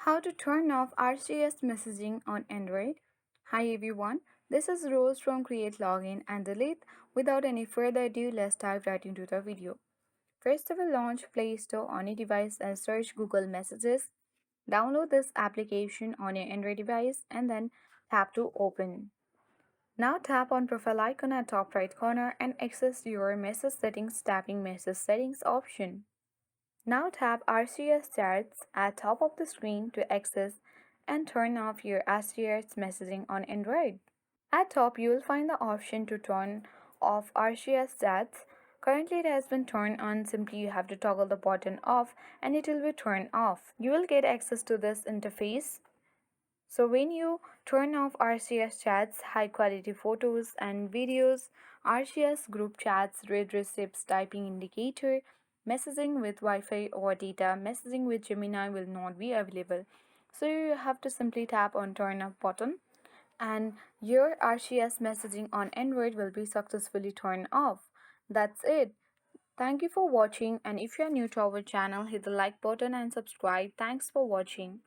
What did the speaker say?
How to turn off RCS messaging on Android. Hi everyone, this is Rose from Create Login and Delete. Without any further ado, let's dive right into the video. First, I will launch Play Store on your device and search Google Messages. Download this application on your Android device and then tap to open. Now tap on profile icon at top right corner and access your message settings tapping message settings option. Now tap RCS chats at top of the screen to access and turn off your RCS messaging on Android. At top, you will find the option to turn off RCS chats. Currently, it has been turned on. Simply, you have to toggle the button off and it will be turned off. You will get access to this interface. So when you turn off RCS chats, high quality photos and videos, RCS group chats, read receipts, typing indicator, messaging with Wi-Fi or data, messaging with Gemini will not be available. So you have to simply tap on turn off button and your RCS messaging on Android will be successfully turned off. That's it. Thank you for watching, and if you are new to our channel, hit the like button and subscribe. Thanks for watching.